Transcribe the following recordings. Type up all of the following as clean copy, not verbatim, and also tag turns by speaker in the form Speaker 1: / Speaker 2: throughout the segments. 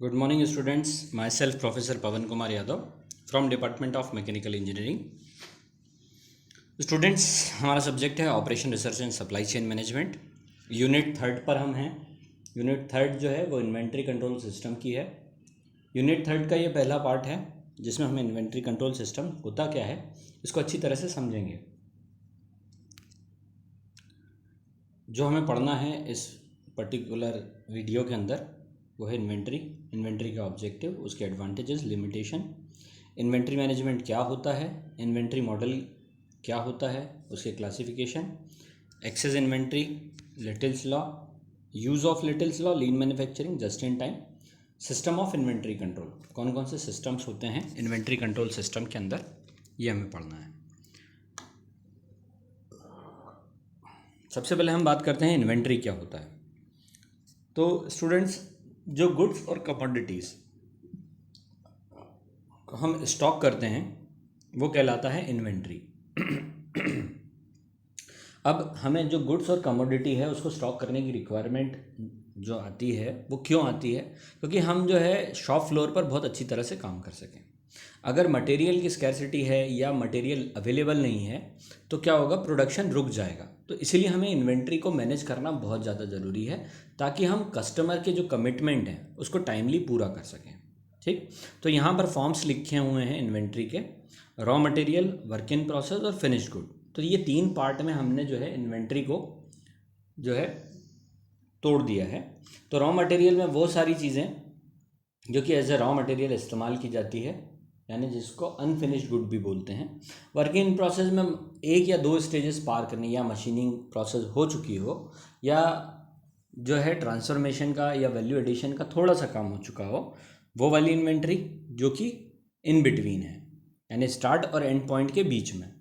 Speaker 1: Good morning, students. Myself, Professor Pavan Kumar Yadav from Department of Mechanical Engineering. Students, हमारा subject है operation research and supply chain management. Unit third पर हम हैं। Unit third जो है वो inventory control system की है। यूनिट थर्ड का ये पहला पार्ट है जिसमें हम इन्वेंट्री कंट्रोल सिस्टम होता क्या है इसको अच्छी तरह से समझेंगे। जो हमें पढ़ना है इस पर्टिकुलर वीडियो के अंदर वो है इन्वेंट्री का ऑब्जेक्टिव, उसके एडवांटेजेस, लिमिटेशन, इन्वेंट्री मैनेजमेंट क्या होता है, इन्वेंट्री मॉडल क्या होता है, उसके classification, excess inventory, Little's law, use of Little's law, lean manufacturing, just in time, system of inventory control. कौन कौन से सिस्टम्स होते हैं इन्वेंट्री कंट्रोल सिस्टम के अंदर, ये हमें पढ़ना है। सबसे पहले हम बात करते हैं इन्वेंट्री क्या होता है। तो स्टूडेंट्स, जो गुड्स और कमोडिटीज़ हम स्टॉक करते हैं वो कहलाता है इन्वेंट्री। अब हमें जो गुड्स और कमोडिटी है उसको स्टॉक करने की रिक्वायरमेंट जो आती है वो क्यों आती है? क्योंकि हम जो है शॉप फ्लोर पर बहुत अच्छी तरह से काम कर सकें। अगर मटेरियल की स्कैर्सिटी है या मटेरियल अवेलेबल नहीं है तो क्या होगा, प्रोडक्शन रुक जाएगा। तो इसीलिए हमें इन्वेंट्री को मैनेज करना बहुत ज़्यादा ज़रूरी है ताकि हम कस्टमर के जो कमिटमेंट हैं उसको टाइमली पूरा कर सकें। ठीक, तो यहाँ पर फॉर्म्स लिखे हुए हैं इन्वेंट्री के, raw material, work in process और फिनिश गुड। तो ये तीन पार्ट में हमने जो है इन्वेंट्री को जो है तोड़ दिया है। तो रॉ मटेरियल में वो सारी चीज़ें जो कि एज ए रॉ मटेरियल इस्तेमाल की जाती है, यानी जिसको अनफिनिश्ड गुड भी बोलते हैं। वर्क इन प्रोसेस में एक या दो स्टेजेस पार करनी, या मशीनिंग प्रोसेस हो चुकी हो या जो है ट्रांसफॉर्मेशन का या वैल्यू एडिशन का थोड़ा सा काम हो चुका हो, वो वाली इन्वेंट्री जो कि इन बिटवीन है, यानी स्टार्ट और एंड पॉइंट के बीच में।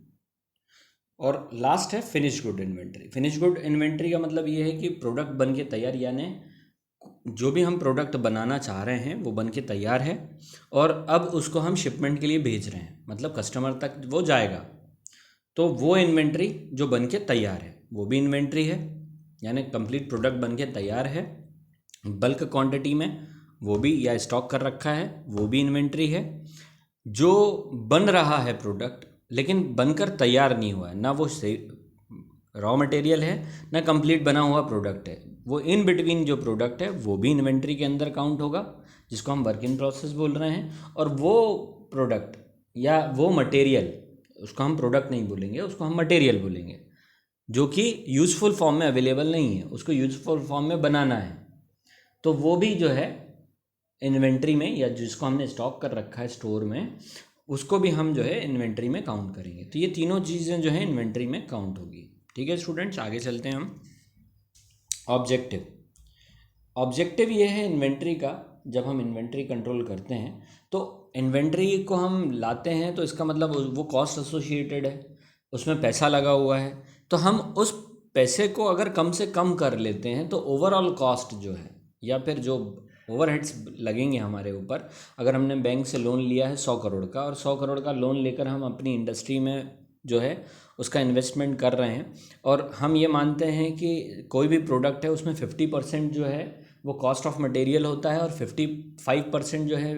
Speaker 1: और लास्ट है finish good inventory. Finish good inventory का मतलब ये है कि प्रोडक्ट बन के तैयार, यानी जो भी हम प्रोडक्ट बनाना चाह रहे हैं वो बन के तैयार है और अब उसको हम शिपमेंट के लिए भेज रहे हैं, मतलब कस्टमर तक वो जाएगा। तो वो इन्वेंट्री जो बन के तैयार है वो भी इन्वेंट्री है, यानी कंप्लीट प्रोडक्ट बन के तैयार है बल्क क्वांटिटी में, वो भी, या स्टॉक कर रखा है, वो भी इन्वेंट्री है। जो बन रहा है प्रोडक्ट लेकिन बनकर तैयार नहीं हुआ है, ना वो रॉ मटेरियल है ना कंप्लीट बना हुआ प्रोडक्ट है, वो इन बिटवीन जो प्रोडक्ट है वो भी इन्वेंट्री के अंदर काउंट होगा, जिसको हम वर्क इन प्रोसेस बोल रहे हैं। और वो प्रोडक्ट या वो मटेरियल, उसको हम प्रोडक्ट नहीं बोलेंगे, उसको हम मटेरियल बोलेंगे, जो कि यूज़फुल फॉर्म में अवेलेबल नहीं है, उसको यूज़फुल फॉर्म में बनाना है, तो वो भी जो है इन्वेंट्री में, या जिसको हमने स्टॉक कर रखा है स्टोर में, उसको भी हम जो है इन्वेंट्री में काउंट करेंगे। तो ये तीनों चीज़ें जो है इन्वेंट्री में काउंट होगी। ठीक है स्टूडेंट्स, आगे चलते हैं हम। ऑब्जेक्टिव। ऑब्जेक्टिव ये है इन्वेंट्री का, जब हम इन्वेंट्री कंट्रोल करते हैं तो इन्वेंट्री को हम लाते हैं तो इसका मतलब वो कॉस्ट एसोसिएटेड है, उसमें पैसा लगा हुआ है। तो हम उस पैसे को अगर कम से कम कर लेते हैं तो ओवरऑल कॉस्ट जो है, या फिर जो ओवरहेड्स लगेंगे हमारे ऊपर, अगर हमने बैंक से लोन लिया है 100 करोड़ का, और 100 करोड़ का लोन लेकर हम अपनी इंडस्ट्री में जो है उसका इन्वेस्टमेंट कर रहे हैं, और हम ये मानते हैं कि कोई भी प्रोडक्ट है उसमें 50% जो है वो कॉस्ट ऑफ मटेरियल होता है और 55% जो है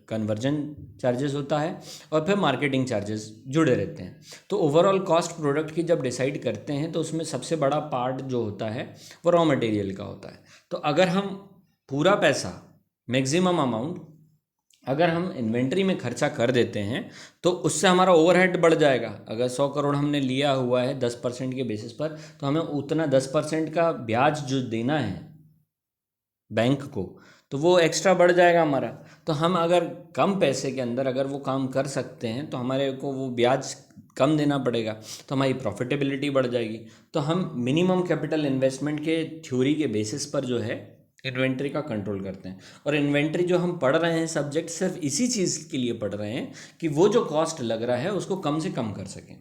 Speaker 1: कन्वर्जन चार्जेस होता है, और फिर मार्केटिंग चार्जेस जुड़े रहते हैं। तो ओवरऑल कॉस्ट प्रोडक्ट की जब डिसाइड करते हैं तो उसमें सबसे बड़ा पार्ट जो होता है वो रॉ मटेरियल का होता है। तो अगर हम पूरा पैसा, मैक्सिमम अमाउंट अगर हम इन्वेंट्री में खर्चा कर देते हैं तो उससे हमारा ओवरहेड बढ़ जाएगा। अगर 100 करोड़ हमने लिया हुआ है 10% के बेसिस पर, तो हमें उतना 10% का ब्याज जो देना है बैंक को, तो वो एक्स्ट्रा बढ़ जाएगा हमारा। तो हम अगर कम पैसे के अंदर अगर वो काम कर सकते हैं तो हमारे को वो ब्याज कम देना पड़ेगा, तो हमारी प्रॉफिटेबिलिटी बढ़ जाएगी। तो हम मिनिमम कैपिटल इन्वेस्टमेंट के थ्योरी के बेसिस पर जो है इन्वेंट्री का कंट्रोल करते हैं। और इन्वेंट्री जो हम पढ़ रहे हैं सब्जेक्ट सिर्फ इसी चीज़ के लिए पढ़ रहे हैं कि वो जो कॉस्ट लग रहा है उसको कम से कम कर सकें।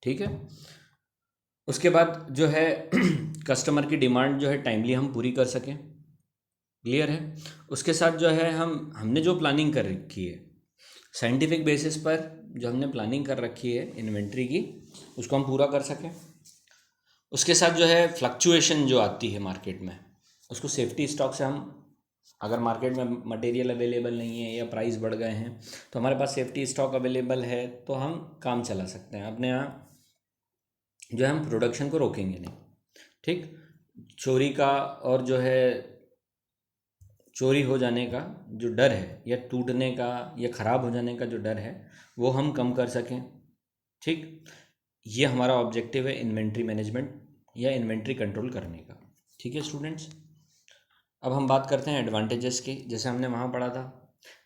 Speaker 1: ठीक है, उसके बाद जो है कस्टमर की डिमांड जो है टाइमली हम पूरी कर सकें। क्लियर है? उसके साथ जो है हमने जो प्लानिंग कर रखी है साइंटिफिक बेसिस पर, जो हमने प्लानिंग कर रखी है इन्वेंट्री की, उसको हम पूरा कर सकें। उसके साथ जो है फ्लक्चुएशन जो आती है मार्केट में, उसको सेफ्टी स्टॉक से हम अगर मार्केट में मटेरियल अवेलेबल नहीं है या प्राइस बढ़ गए हैं तो हमारे पास सेफ्टी स्टॉक अवेलेबल है, तो हम काम चला सकते हैं अपने यहाँ, जो है हम प्रोडक्शन को रोकेंगे नहीं। ठीक, चोरी का और जो है चोरी हो जाने का जो डर है, या टूटने का या ख़राब हो जाने का जो डर है, वो हम कम कर सकें। ठीक, ये हमारा ऑब्जेक्टिव है इन्वेंट्री मैनेजमेंट या इन्वेंट्री कंट्रोल करने का। ठीक है स्टूडेंट्स, अब हम बात करते हैं एडवांटेजेस की, जैसे हमने वहाँ पढ़ा था।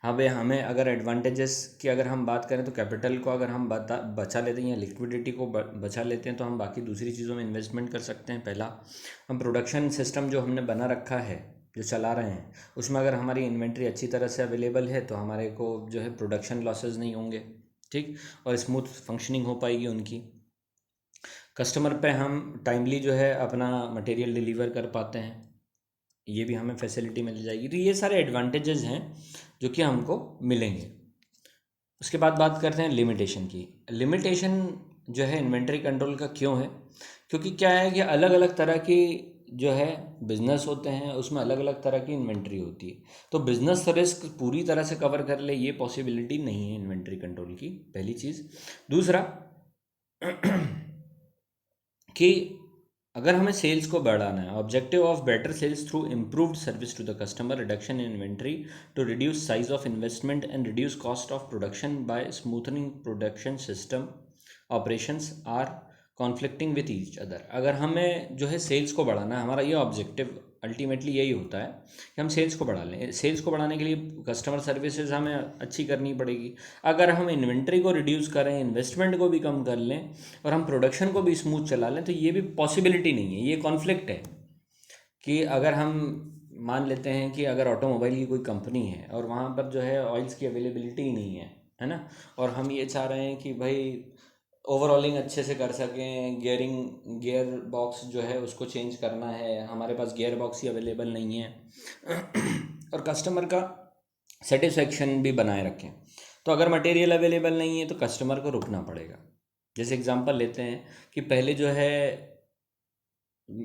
Speaker 1: हाँ भाई, हमें अगर एडवांटेजेस की अगर हम बात करें तो कैपिटल को अगर हम बचा लेते हैं या लिक्विडिटी को बचा लेते हैं तो हम बाकी दूसरी चीज़ों में इन्वेस्टमेंट कर सकते हैं। पहला, हम प्रोडक्शन सिस्टम जो हमने बना रखा है, जो चला रहे हैं, उसमें अगर हमारी इन्वेंट्री अच्छी तरह से अवेलेबल है तो हमारे को जो है प्रोडक्शन लॉसेज नहीं होंगे। ठीक, और स्मूथ फंक्शनिंग हो पाएगी उनकी। कस्टमर पे हम टाइमली जो है अपना मटेरियल डिलीवर कर पाते हैं, ये भी हमें फैसिलिटी मिल जाएगी। तो ये सारे एडवांटेजेस हैं जो कि हमको मिलेंगे। उसके बाद बात करते हैं लिमिटेशन की। लिमिटेशन जो है इन्वेंट्री कंट्रोल का क्यों है, क्योंकि क्या है कि अलग अलग तरह की जो है बिज़नेस होते हैं, उसमें अलग अलग तरह की इन्वेंट्री होती है। तो बिज़नेस रिस्क पूरी तरह से कवर कर ले, ये पॉसिबिलिटी नहीं है इन्वेंट्री कंट्रोल की, पहली चीज़। दूसरा कि अगर हमें सेल्स को बढ़ाना है, objective of better sales through improved service to the customer, reduction in inventory to reduce size of investment and reduce cost of production by smoothening production system operations are conflicting with each other. अगर हमें जो है sales को बढ़ाना है, हमारा ये objective ultimately यही होता है कि हम सेल्स को बढ़ा लें। सेल्स को बढ़ाने के लिए कस्टमर सर्विसेज हमें अच्छी करनी पड़ेगी। अगर हम इन्वेंट्री को रिड्यूस करें, इन्वेस्टमेंट को भी कम कर लें और हम प्रोडक्शन को भी स्मूथ चला लें, तो ये भी पॉसिबिलिटी नहीं है, ये कॉन्फ्लिक्ट है। कि अगर हम मान लेते हैं कि अगर ऑटोमोबाइल की कोई कंपनी है और वहाँ पर जो है ऑयल्स की अवेलेबिलिटी ही नहीं है ना, और हम ये चाह रहे हैं कि भाई ओवरऑलिंग अच्छे से कर सकें, गियर बॉक्स जो है उसको चेंज करना है, हमारे पास गियर बॉक्स ही अवेलेबल नहीं है और कस्टमर का सेटिस्फेक्शन भी बनाए रखें, तो अगर मटेरियल अवेलेबल नहीं है तो कस्टमर को रुकना पड़ेगा। जैसे एग्जांपल लेते हैं कि पहले जो है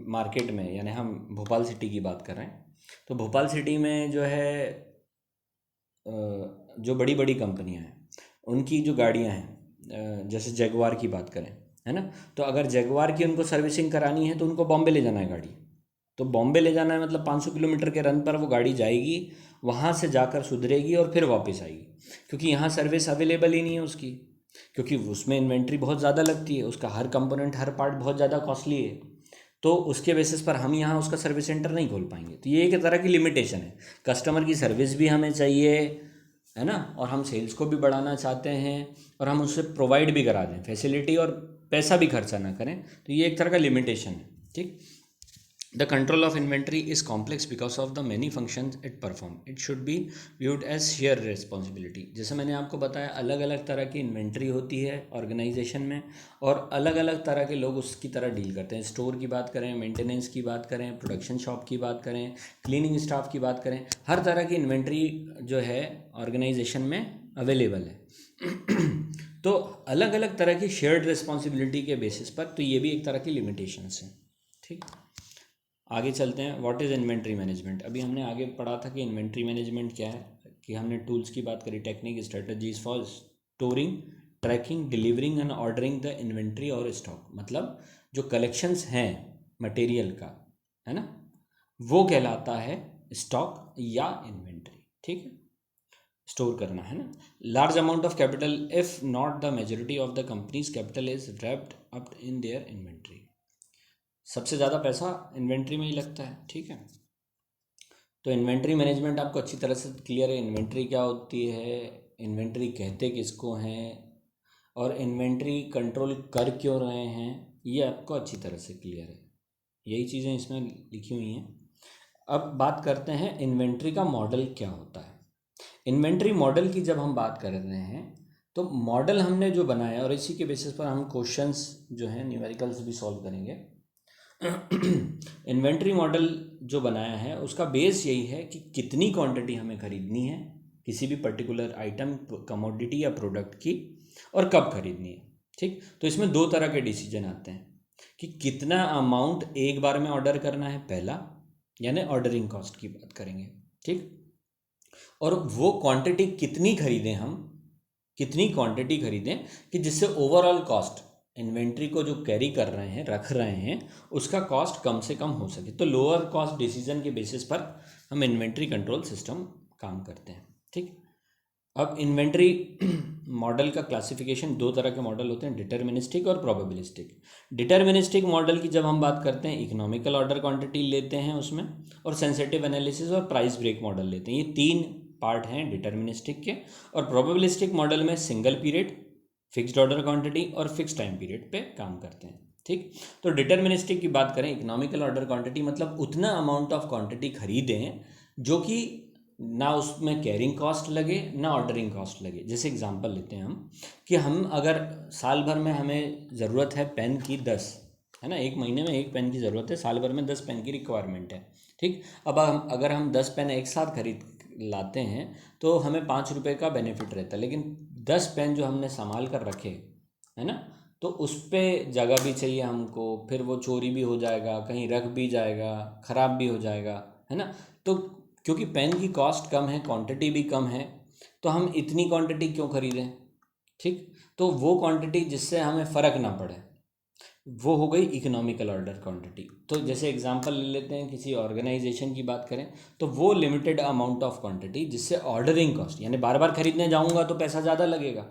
Speaker 1: मार्केट में, यानी हम भोपाल सिटी की बात कर रहे हैं, तो भोपाल सिटी में जो है जो बड़ी बड़ी कंपनियां हैं उनकी जो गाड़ियां हैं, जैसे जगुआर की बात करें, है ना, तो अगर जगुआर की उनको सर्विसिंग करानी है तो उनको बॉम्बे ले जाना है गाड़ी। तो बॉम्बे ले जाना है मतलब 500 किलोमीटर के रन पर वो गाड़ी जाएगी, वहाँ से जाकर सुधरेगी और फिर वापस आएगी, क्योंकि यहाँ सर्विस अवेलेबल ही नहीं है उसकी, क्योंकि उसमें इन्वेंट्री बहुत ज़्यादा लगती है, उसका हर कंपोनेंट हर पार्ट बहुत ज़्यादा कॉस्टली है। तो उसके बेसिस पर हम यहाँ उसका सर्विस सेंटर नहीं खोल पाएंगे। तो ये एक तरह की लिमिटेशन है। कस्टमर की सर्विस भी हमें चाहिए, है ना, और हम सेल्स को भी बढ़ाना चाहते हैं और हम उससे प्रोवाइड भी करा दें फैसिलिटी और पैसा भी खर्चा ना करें, तो ये एक तरह का लिमिटेशन है। ठीक, the control of inventory is complex because of the many functions it perform, it should be viewed as share responsibility. जैसे मैंने आपको बताया, अलग अलग तरह की इन्वेंट्री होती है ऑर्गेनाइजेशन में और अलग अलग तरह के लोग उसकी तरह डील करते हैं। स्टोर की बात करें, मेंटेनेंस की बात करें, प्रोडक्शन शॉप की बात करें, क्लीनिंग स्टाफ की बात करें, हर तरह की इन्वेंट्री जो है ऑर्गेनाइजेशन में अवेलेबल है तो अलग अलग तरह की शेयर्ड रिस्पॉन्सिबिलिटी के बेसिस पर, तो ये भी एक तरह की लिमिटेशंस हैं। ठीक, आगे चलते हैं। What is inventory management. अभी हमने आगे पढ़ा था कि इन्वेंट्री मैनेजमेंट क्या है, कि हमने टूल्स की बात करी, technique, strategies for storing, tracking, delivering and ordering the inventory और स्टॉक। मतलब जो कलेक्शंस हैं मटेरियल का, है ना, वो कहलाता है स्टॉक या इन्वेंट्री। ठीक है, स्टोर करना, है ना। Large amount of capital if not the majority of the companies capital is wrapped up in their inventory. सबसे ज़्यादा पैसा इन्वेंट्री में ही लगता है। ठीक है, तो इन्वेंट्री मैनेजमेंट आपको अच्छी तरह से क्लियर है। इन्वेंट्री क्या होती है, इन्वेंट्री कहते किसको हैं, और इन्वेंट्री कंट्रोल कर क्यों रहे हैं, ये आपको अच्छी तरह से क्लियर है। यही चीज़ें इसमें लिखी हुई हैं। अब बात करते हैं इन्वेंट्री का मॉडल क्या होता है। इन्वेंट्री मॉडल की जब हम बात कर रहे हैं तो मॉडल हमने जो बनाया और इसी के बेसिस पर हम क्वेश्चंस जो हैं न्यूमेरिकल्स भी सॉल्व करेंगे। इन्वेंट्री मॉडल जो बनाया है उसका बेस यही है कि कितनी क्वांटिटी हमें खरीदनी है किसी भी पर्टिकुलर आइटम, कमोडिटी या प्रोडक्ट की, और कब खरीदनी है। ठीक, तो इसमें दो तरह के डिसीजन आते हैं कि कितना अमाउंट एक बार में ऑर्डर करना है, पहला, यानी ऑर्डरिंग कॉस्ट की बात करेंगे। ठीक। और वो क्वांटिटी कितनी खरीदें हम, कितनी क्वांटिटी खरीदें कि जिससे ओवरऑल कॉस्ट, इन्वेंट्री को जो कैरी कर रहे हैं, रख रहे हैं, उसका कॉस्ट कम से कम हो सके। तो लोअर कॉस्ट डिसीजन के बेसिस पर हम इन्वेंट्री कंट्रोल सिस्टम काम करते हैं। ठीक। अब इन्वेंट्री मॉडल का क्लासिफिकेशन, दो तरह के मॉडल होते हैं, डिटर्मिनिस्टिक और प्रोबेबिलिस्टिक। डिटर्मिनिस्टिक मॉडल की जब हम बात करते हैं, इकोनॉमिकल ऑर्डर क्वांटिटी लेते हैं उसमें, और सेंसिटिव एनालिसिस और प्राइस ब्रेक मॉडल लेते हैं। ये तीन पार्ट हैं डिटर्मिनिस्टिक के। और प्रोबेबिलिस्टिक मॉडल में single period, fixed order quantity और फिक्स टाइम पीरियड पे काम करते हैं। ठीक। तो डिटर्मिनिस्टिक की बात करें, इकोनॉमिकल ऑर्डर क्वांटिटी मतलब उतना अमाउंट ऑफ क्वांटिटी खरीदें जो कि ना उसमें कैरिंग कॉस्ट लगे ना ऑर्डरिंग कॉस्ट लगे। जैसे एग्जांपल लेते हैं हम कि हम अगर साल भर में हमें ज़रूरत है पेन की 10, है ना, एक महीने में एक पेन की ज़रूरत है, साल भर में 10 पेन की रिक्वायरमेंट है। ठीक। अब हम अगर हम 10 पेन एक साथ खरीद लाते हैं तो हमें 5 रुपये का बेनिफिट रहता है, लेकिन 10 पेन जो हमने संभाल कर रखे, है ना, तो उस पर जगह भी चाहिए हमको, फिर वो चोरी भी हो जाएगा, कहीं रख भी जाएगा, ख़राब भी हो जाएगा, है ना। तो क्योंकि पेन की कॉस्ट कम है, क्वांटिटी भी कम है, तो हम इतनी क्वांटिटी क्यों खरीदें। ठीक। तो वो क्वांटिटी जिससे हमें फ़र्क ना पड़े, वो हो गई इकोनॉमिकल ऑर्डर क्वांटिटी। तो जैसे एग्जांपल ले लेते हैं, किसी ऑर्गेनाइजेशन की बात करें तो वो लिमिटेड अमाउंट ऑफ क्वांटिटी जिससे ऑर्डरिंग कॉस्ट, यानी बार बार खरीदने जाऊंगा तो पैसा ज़्यादा लगेगा।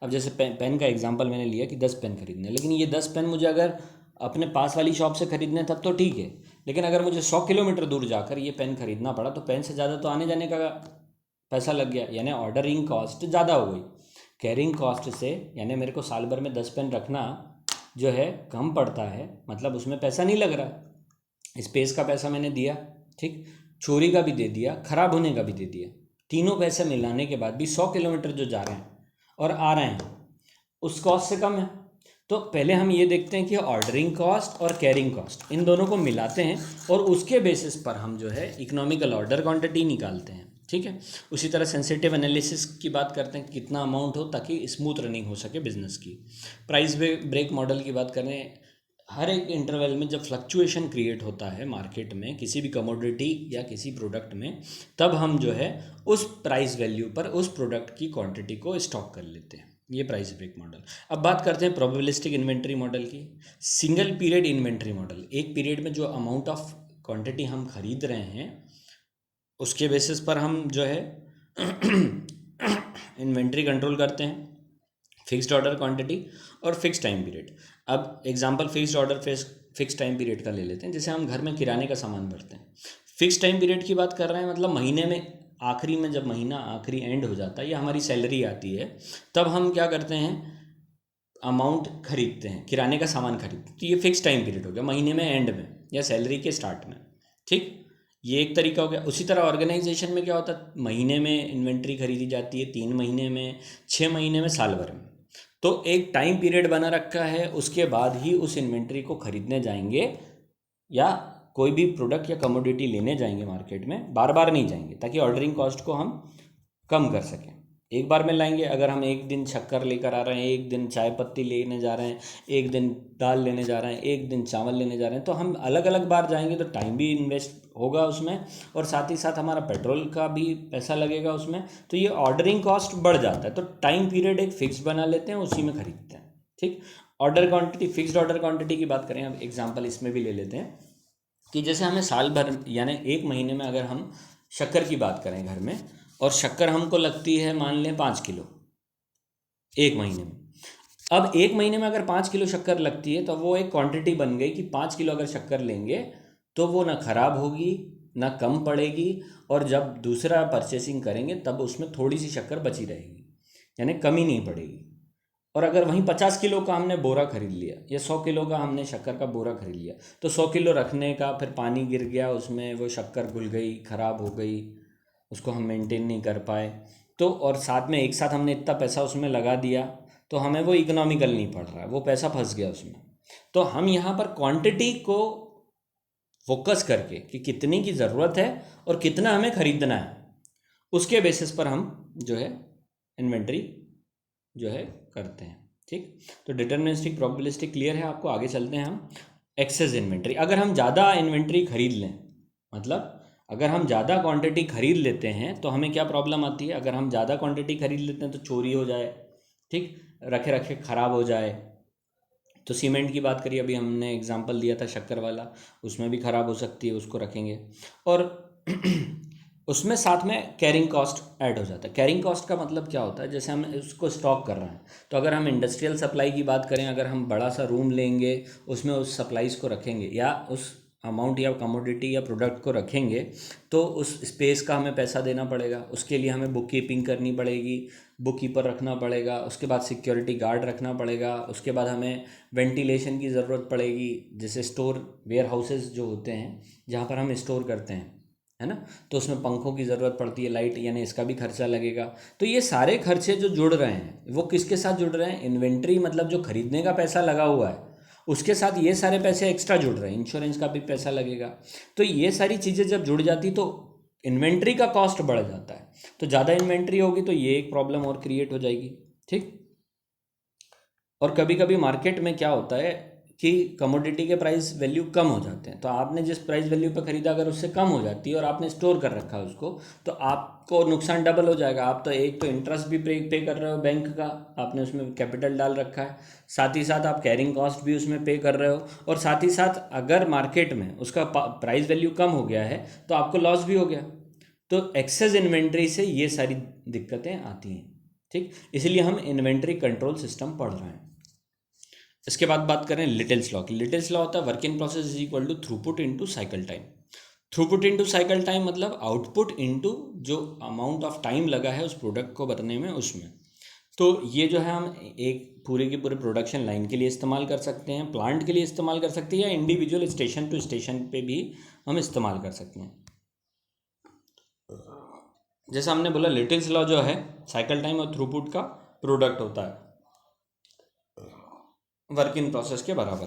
Speaker 1: अब जैसे पेन का एग्जांपल मैंने लिया कि 10 पेन खरीदने, लेकिन ये 10 पेन मुझे अगर अपने पास वाली शॉप से खरीदने तब तो ठीक है, लेकिन अगर मुझे 100 किलोमीटर दूर जाकर ये पेन खरीदना पड़ा तो पेन से ज़्यादा तो आने जाने का पैसा लग गया, यानी ऑर्डरिंग कॉस्ट ज़्यादा हो गई। कैरिंग कॉस्ट से, यानी मेरे को साल भर में 10 पेन रखना जो है कम पड़ता है, मतलब उसमें पैसा नहीं लग रहा, स्पेस का पैसा मैंने दिया, ठीक, चोरी का भी दे दिया, ख़राब होने का भी दे दिया, तीनों पैसे मिलाने के बाद भी 100 किलोमीटर जो जा रहे हैं और आ रहे हैं उस कॉस्ट से कम है। तो पहले हम ये देखते हैं कि ऑर्डरिंग कॉस्ट और कैरिंग कॉस्ट, इन दोनों को मिलाते हैं और उसके बेसिस पर हम जो है इकोनॉमिकल ऑर्डर क्वांटिटी निकालते हैं। ठीक है। उसी तरह सेंसिटिव एनालिसिस की बात करते हैं, कितना अमाउंट हो ताकि स्मूथ रनिंग हो सके बिजनेस की। प्राइस ब्रेक मॉडल की बात करें, हर एक इंटरवल में जब फ्लक्चुएशन क्रिएट होता है मार्केट में किसी भी कमोडिटी या किसी प्रोडक्ट में, तब हम जो है उस प्राइस वैल्यू पर उस प्रोडक्ट की क्वांटिटी को स्टॉक कर लेते हैं। ये प्राइस ब्रेक मॉडल। अब बात करते हैं प्रोबेबिलिस्टिक इन्वेंट्री मॉडल की। सिंगल पीरियड इन्वेंट्री मॉडल, एक पीरियड में जो अमाउंट ऑफ क्वांटिटी हम खरीद रहे हैं उसके बेसिस पर हम जो है इन्वेंट्री कंट्रोल करते हैं, फिक्स्ड ऑर्डर क्वांटिटी और फिक्स टाइम पीरियड। अब example fixed order fix time period का ले लेते हैं। जैसे हम घर में किराने का सामान भरते हैं, फिक्स टाइम पीरियड की बात कर रहे हैं, मतलब महीने में आखिरी में, जब महीना आखिरी एंड हो जाता है या हमारी सैलरी आती है, तब हम क्या करते हैं, अमाउंट खरीदते हैं, किराने का सामान खरीदते हैं। तो ये फिक्स टाइम पीरियड हो गया, महीने में एंड में या सैलरी के स्टार्ट में। ठीक। ये एक तरीका हो गया। उसी तरह ऑर्गेनाइजेशन में क्या होता है, महीने में इन्वेंट्री खरीदी जाती है, 3 महीने में, 6 महीने में, साल भर में। तो एक टाइम पीरियड बना रखा है, उसके बाद ही उस इन्वेंट्री को खरीदने जाएंगे या कोई भी प्रोडक्ट या कमोडिटी लेने जाएंगे मार्केट में, बार बार नहीं जाएंगे, ताकि ऑर्डरिंग कॉस्ट को हम कम कर सकें। एक बार में लाएंगे, अगर हम एक दिन शक्कर लेकर आ रहे हैं, एक दिन चाय पत्ती लेने जा रहे हैं, एक दिन दाल लेने जा रहे हैं, एक दिन चावल लेने जा रहे हैं, तो हम अलग अलग बार जाएंगे तो टाइम भी इन्वेस्ट होगा उसमें, और साथ ही साथ हमारा पेट्रोल का भी पैसा लगेगा उसमें, तो ये ऑर्डरिंग कॉस्ट बढ़ जाता है। तो टाइम पीरियड एक फिक्स बना लेते हैं, उसी में खरीदते हैं। ठीक। Order quantity, fixed order quantity की बात करें, अब एग्जाम्पल इसमें भी ले लेते हैं कि जैसे हमें साल भर यानी एक महीने में अगर हम शक्कर की बात करें घर में, और शक्कर हमको लगती है मान लें 5 किलो एक महीने में। अब एक महीने में अगर 5 किलो शक्कर लगती है तो वो एक क्वांटिटी बन गई कि 5 किलो अगर शक्कर लेंगे तो वो ना ख़राब होगी ना कम पड़ेगी, और जब दूसरा परचेसिंग करेंगे तब उसमें थोड़ी सी शक्कर बची रहेगी, यानी कमी नहीं पड़ेगी। और अगर वहीं 50 किलो का हमने बोरा खरीद लिया या 100 किलो का हमने शक्कर का बोरा खरीद लिया, तो 100 किलो रखने का, फिर पानी गिर गया उसमें, वो शक्कर घुल गई, ख़राब हो गई, उसको हम मेंटेन नहीं कर पाए, तो और साथ में एक साथ हमने इतना पैसा उसमें लगा दिया, तो हमें वो इकोनॉमिकल नहीं पड़ रहा है, वो पैसा फंस गया उसमें। तो हम यहाँ पर क्वांटिटी को फोकस करके कि कितनी की ज़रूरत है और कितना हमें ख़रीदना है, उसके बेसिस पर हम जो है इन्वेंट्री जो है करते हैं। ठीक। तो डिटर्मिनिस्टिक, प्रोबेबिलिस्टिक क्लियर है आपको। आगे चलते हैं हम। एक्सेस इन्वेंट्री, अगर हम ज़्यादा इन्वेंट्री खरीद लें, मतलब अगर हम ज़्यादा क्वांटिटी खरीद लेते हैं तो हमें क्या प्रॉब्लम आती है, अगर हम ज़्यादा क्वांटिटी खरीद लेते हैं तो चोरी हो जाए, ठीक, रखे रखे ख़राब हो जाए। तो सीमेंट की बात करिए, अभी हमने एग्जांपल दिया था शक्कर वाला, उसमें भी ख़राब हो सकती है, उसको रखेंगे। और उसमें साथ में कैरिंग कॉस्ट ऐड हो जाता है। कैरिंग कॉस्ट का मतलब क्या होता है, जैसे हम उसको स्टॉक कर रहे हैं, तो अगर हम इंडस्ट्रियल सप्लाई की बात करें, अगर हम बड़ा सा रूम लेंगे, उसमें उस सप्लाईज को रखेंगे या उस अमाउंट या कमोडिटी या प्रोडक्ट को रखेंगे, तो उस स्पेस का हमें पैसा देना पड़ेगा, उसके लिए हमें बुक कीपिंग करनी पड़ेगी, बुक कीपर रखना पड़ेगा, उसके बाद सिक्योरिटी गार्ड रखना पड़ेगा, उसके बाद हमें वेंटिलेशन की ज़रूरत पड़ेगी, जैसे स्टोर वेयर हाउसेज जो होते हैं जहाँ पर हम स्टोर करते हैं, है ना, तो उसमें पंखों की ज़रूरत पड़ती है, लाइट, यानी इसका भी खर्चा लगेगा। तो ये सारे खर्चे जो जुड़ रहे हैं वो किसके साथ जुड़ रहे हैं, इन्वेंट्री मतलब जो खरीदने का पैसा लगा हुआ है उसके साथ ये सारे पैसे एक्स्ट्रा जुड़ रहे हैं, इंश्योरेंस का भी पैसा लगेगा। तो ये सारी चीज़ें जब जुड़ जाती तो इन्वेंट्री का कॉस्ट बढ़ जाता है। तो ज़्यादा इन्वेंट्री होगी तो ये एक प्रॉब्लम और क्रिएट हो जाएगी, ठीक। और कभी कभी मार्केट में क्या होता है कि कमोडिटी के प्राइस वैल्यू कम हो जाते हैं, तो आपने जिस प्राइस वैल्यू पर ख़रीदा अगर उससे कम हो जाती है और आपने स्टोर कर रखा है उसको, तो आपको नुकसान डबल हो जाएगा। आप तो एक तो इंटरेस्ट भी पे कर रहे हो बैंक का, आपने उसमें कैपिटल डाल रखा है, साथ ही साथ आप कैरिंग कॉस्ट भी उसमें पे कर रहे हो, और साथ ही साथ अगर मार्केट में उसका प्राइस वैल्यू कम हो गया है तो आपको लॉस भी हो गया। तो एक्सेस इन्वेंट्री से ये सारी दिक्कतें आती हैं, ठीक। इसलिए हम इन्वेंट्री कंट्रोल सिस्टम पढ़ रहे हैं। इसके बाद बात करें लिटिल्स लॉ की। लिटिल्स लॉ होता है work in process is equal to throughput into cycle time. Throughput into cycle time मतलब आउटपुट इनटू जो अमाउंट ऑफ टाइम लगा है उस प्रोडक्ट को बनने में, उसमें। तो ये जो है हम एक पूरे के पूरे प्रोडक्शन लाइन के लिए इस्तेमाल कर सकते हैं, प्लांट के लिए इस्तेमाल कर सकते हैं, या इंडिविजुअल स्टेशन टू स्टेशन पे भी हम इस्तेमाल कर सकते हैं। जैसा हमने बोला लिटिल्स लॉ जो है साइकिल टाइम और थ्रूपुट का प्रोडक्ट होता है वर्क इन प्रोसेस के बराबर।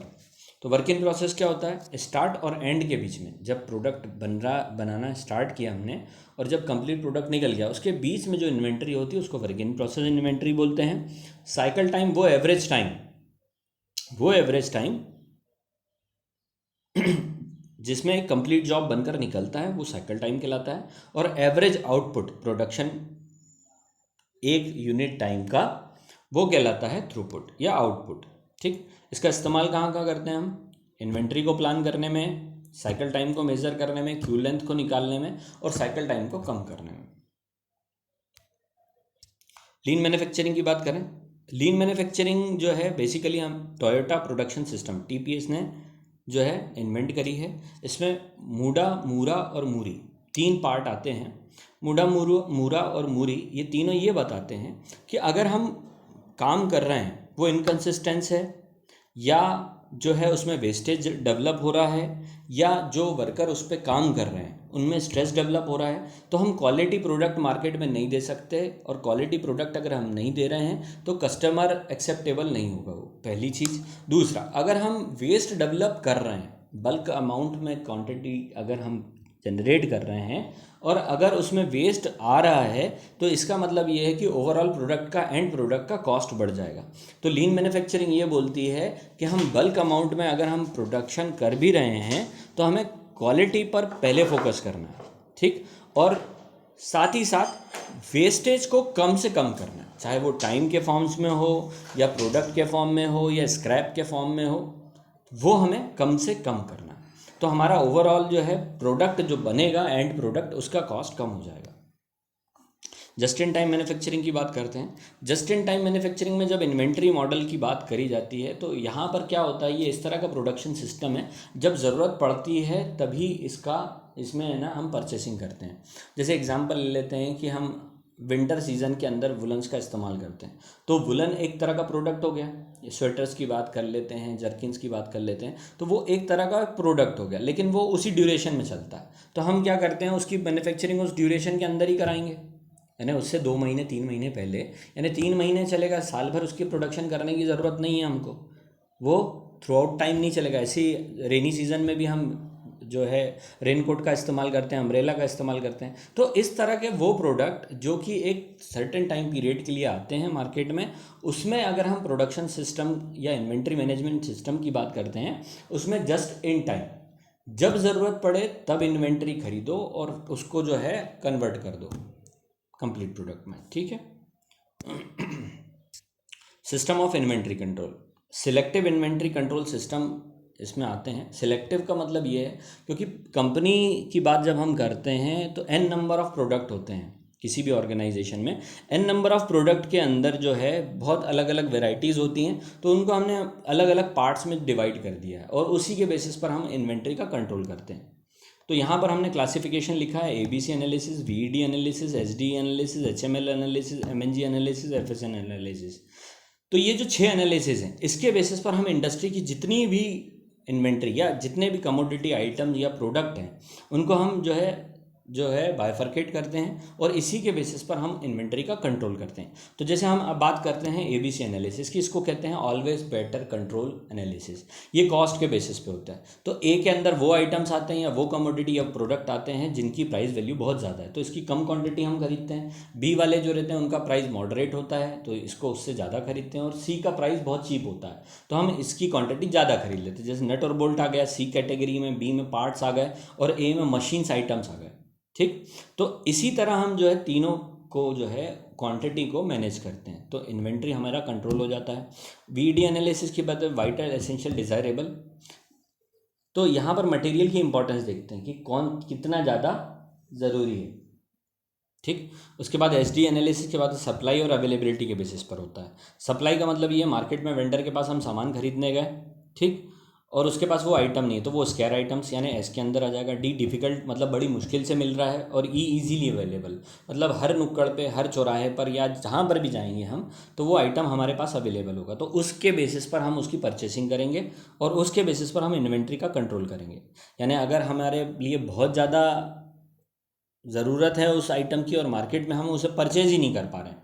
Speaker 1: तो वर्क इन प्रोसेस क्या होता है, स्टार्ट और एंड के बीच में, जब प्रोडक्ट बनाना स्टार्ट किया हमने और जब कंप्लीट प्रोडक्ट निकल गया उसके बीच में जो इन्वेंट्री होती है उसको वर्क इन प्रोसेस इन्वेंट्री बोलते हैं। साइकिल टाइम वो एवरेज टाइम जिसमें एक कंप्लीट जॉब बनकर निकलता है वो साइकिल टाइम कहलाता है। और एवरेज आउटपुट प्रोडक्शन एक यूनिट टाइम का वो कहलाता है थ्रूपुट या आउटपुट, ठीक। इसका इस्तेमाल कहाँ कहाँ करते हैं हम, इन्वेंट्री को प्लान करने में, साइकिल टाइम को मेज़र करने में, क्यू लेंथ को निकालने में, और साइकिल टाइम को कम करने में। लीन मैन्युफैक्चरिंग की बात करें, लीन मैन्युफैक्चरिंग जो है बेसिकली हम टोयोटा प्रोडक्शन सिस्टम टीपीएस ने जो है इन्वेंट करी है। इसमें मूडा, मूरा और मूरी तीन पार्ट आते हैं। मूडा, मूरा और मूरी ये तीनों ये बताते हैं कि अगर हम काम कर रहे हैं वो इनकंसिस्टेंस है, या जो है उसमें वेस्टेज डेवलप हो रहा है, या जो वर्कर उस पर काम कर रहे हैं उनमें स्ट्रेस डेवलप हो रहा है, तो हम क्वालिटी प्रोडक्ट मार्केट में नहीं दे सकते। और क्वालिटी प्रोडक्ट अगर हम नहीं दे रहे हैं तो कस्टमर एक्सेप्टेबल नहीं होगा वो, पहली चीज़। दूसरा, अगर हम वेस्ट डेवलप कर रहे हैं, बल्क अमाउंट में क्वांटिटी अगर हम जनरेट कर रहे हैं और अगर उसमें वेस्ट आ रहा है, तो इसका मतलब ये है कि ओवरऑल प्रोडक्ट का, एंड प्रोडक्ट का कॉस्ट बढ़ जाएगा। तो लीन मैन्युफैक्चरिंग ये बोलती है कि हम बल्क अमाउंट में अगर हम प्रोडक्शन कर भी रहे हैं तो हमें क्वालिटी पर पहले फोकस करना है, ठीक। और साथ ही साथ वेस्टेज को कम से कम करना है, चाहे वो टाइम के फॉर्म्स में हो या प्रोडक्ट के फॉर्म में हो या स्क्रैप के फॉर्म में हो, वो हमें कम से कम करना है। तो हमारा ओवरऑल जो है प्रोडक्ट जो बनेगा, एंड प्रोडक्ट, उसका कॉस्ट कम हो जाएगा। जस्ट इन टाइम मैन्युफैक्चरिंग की बात करते हैं। जस्ट इन टाइम मैन्युफैक्चरिंग में जब इन्वेंट्री मॉडल की बात करी जाती है तो यहाँ पर क्या होता है, ये इस तरह का प्रोडक्शन सिस्टम है, जब ज़रूरत पड़ती है तभी इसमें है ना हम परचेसिंग करते हैं। जैसे एग्जांपल ले लेते हैं कि हम विंटर सीजन के अंदर वुलन्स का इस्तेमाल करते हैं, तो वुलन एक तरह का प्रोडक्ट हो गया। स्वेटर्स की बात कर लेते हैं, जर्किन्स की बात कर लेते हैं, तो वो एक तरह का प्रोडक्ट हो गया, लेकिन वो उसी ड्यूरेशन में चलता है। तो हम क्या करते हैं, उसकी मैन्युफैक्चरिंग उस ड्यूरेशन के अंदर ही कराएंगे, यानी उससे 2 महीने 3 महीने पहले, यानी 3 महीने चलेगा, साल भर उसकी प्रोडक्शन करने की ज़रूरत नहीं है हमको, वो थ्रू आउट टाइम नहीं चलेगा। ऐसे ही रेनी सीजन में भी हम जो है रेनकोट का इस्तेमाल करते हैं, अम्ब्रेला का इस्तेमाल करते हैं। तो इस तरह के वो प्रोडक्ट जो कि एक सर्टेन टाइम पीरियड के लिए आते हैं मार्केट में, उसमें अगर हम प्रोडक्शन सिस्टम या इन्वेंट्री मैनेजमेंट सिस्टम की बात करते हैं, उसमें जस्ट इन टाइम जब ज़रूरत पड़े तब इन्वेंट्री खरीदो और उसको जो है कन्वर्ट कर दो कंप्लीट प्रोडक्ट में, ठीक है। System of inventory control, selective inventory control system इसमें आते हैं। सिलेक्टिव का मतलब ये है, क्योंकि कंपनी की बात जब हम करते हैं तो एन नंबर ऑफ प्रोडक्ट होते हैं किसी भी ऑर्गेनाइजेशन में। एन नंबर ऑफ प्रोडक्ट के अंदर जो है बहुत अलग अलग वेराइटीज़ होती हैं, तो उनको हमने अलग अलग पार्ट्स में डिवाइड कर दिया है और उसी के बेसिस पर हम इन्वेंट्री का कंट्रोल करते हैं। तो यहाँ पर हमने क्लासिफिकेशन लिखा है ABC analysis, VED analysis, SD analysis, HML analysis, MNG analysis, FSN analysis. तो ये जो 6 एनालिसिस हैं, इसके बेसिस पर हम इंडस्ट्री की जितनी भी इन्वेंट्री या जितने भी कमोडिटी आइटम या प्रोडक्ट हैं उनको हम जो है बाइफरकेट करते हैं और इसी के बेसिस पर हम इन्वेंट्री का कंट्रोल करते हैं। तो जैसे हम अब बात करते हैं ABC एनालिसिस की, इसको कहते हैं ऑलवेज बेटर कंट्रोल एनालिसिस। ये कॉस्ट के बेसिस पे होता है। तो A के अंदर वो आइटम्स आते हैं या वो कमोडिटी या प्रोडक्ट आते हैं जिनकी प्राइस वैल्यू बहुत ज़्यादा है, तो इसकी कम क्वान्टिटी हम खरीदते हैं। B वाले जो रहते हैं उनका प्राइस मॉडरेट होता है, तो इसको उससे ज़्यादा खरीदते हैं। और C का प्राइस बहुत चीप होता है, तो हम इसकी क्वान्टिटी ज़्यादा खरीद लेते हैं। जैसे नट और बोल्ट आ गया C कैटेगरी में, B में पार्ट्स आ गए और A में मशीन्स आइटम्स आ गए, ठीक। तो इसी तरह हम जो है तीनों को जो है क्वांटिटी को मैनेज करते हैं, तो इन्वेंट्री हमारा कंट्रोल हो जाता है। VED एनालिसिस की बात है, वाइटल, एसेंशियल, डिज़ायरेबल। तो यहाँ पर मटेरियल की इंपॉर्टेंस देखते हैं कि कौन कितना ज़्यादा ज़रूरी है, ठीक। उसके बाद SD एनालिसिस के बाद सप्लाई और अवेलेबिलिटी के बेसिस पर होता है। सप्लाई का मतलब ये मार्केट में वेंडर के पास हम सामान खरीदने गए, ठीक, और उसके पास वो आइटम नहीं है, तो वो स्केयर आइटम्स यानी S के अंदर आ जाएगा। D डिफ़िकल्ट मतलब बड़ी मुश्किल से मिल रहा है। और E ईजीली अवेलेबल मतलब हर नुक्कड़ पे, हर चौराहे पर या जहाँ पर भी जाएंगे हम, तो वो आइटम हमारे पास अवेलेबल होगा। तो उसके बेसिस पर हम उसकी परचेसिंग करेंगे और उसके बेसिस पर हम इन्वेंट्री का कंट्रोल करेंगे। यानी अगर हमारे लिए बहुत ज़्यादा ज़रूरत है उस आइटम की और मार्केट में हम उसे परचेज ही नहीं कर पा रहे हैं,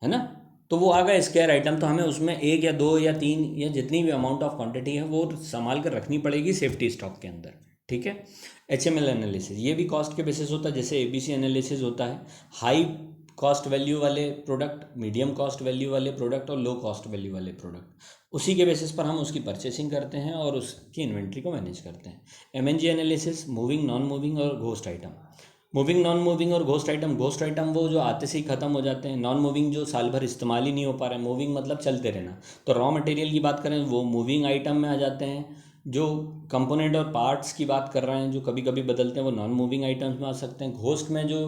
Speaker 1: है ना, तो वो आ गया स्केयर आइटम, तो हमें उसमें 1 या 2 या 3 या जितनी भी अमाउंट ऑफ क्वांटिटी है वो संभाल कर रखनी पड़ेगी सेफ्टी स्टॉक के अंदर, ठीक है। HML एनालिसिस ये भी कॉस्ट के बेसिस होता है, जैसे ABC एनालिसिस होता है। हाई कॉस्ट वैल्यू वाले प्रोडक्ट, मीडियम कॉस्ट वैल्यू वाले प्रोडक्ट और लो कॉस्ट वैल्यू वाले प्रोडक्ट, उसी के बेसिस पर हम उसकी परचेसिंग करते हैं और उसकी इन्वेंट्री को मैनेज करते हैं। MNG analysis, moving, non moving और ghost item. Moving, non moving और घोस्ट आइटम। घोस्ट आइटम वो जो आते से ही ख़त्म हो जाते हैं। नॉन मूविंग जो साल भर इस्तेमाल ही नहीं हो पा रहे हैं। मूविंग मतलब चलते रहना। तो रॉ मटेरियल की बात करें वो मूविंग आइटम में आ जाते हैं। जो कंपोनेंट और पार्ट्स की बात कर रहे हैं जो कभी कभी बदलते हैं वो नॉन मूविंग आइटम्स में आ सकते हैं। घोस्ट में जो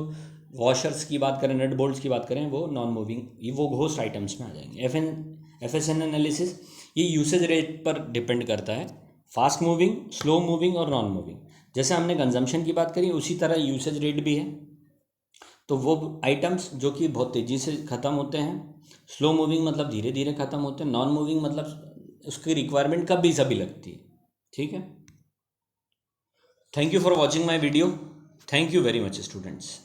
Speaker 1: वॉशर्स की बात करें, नट बोल्ट्स की बात करें, वो नॉन मूविंग, ये वो घोस्ट आइटम्स में आ जाएंगे। FSN एनालिसिस ये यूसेज रेट पर डिपेंड करता है। फास्ट मूविंग, स्लो मूविंग और नॉन मूविंग। जैसे हमने कंजम्पशन की बात करी उसी तरह यूसेज रेट भी है। तो वो आइटम्स जो कि बहुत तेज़ी से ख़त्म होते हैं, स्लो मूविंग मतलब धीरे धीरे ख़त्म होते हैं, नॉन मूविंग मतलब उसकी रिक्वायरमेंट कभी सभी लगती है, ठीक है। Thank you for watching my video. Thank you very much students.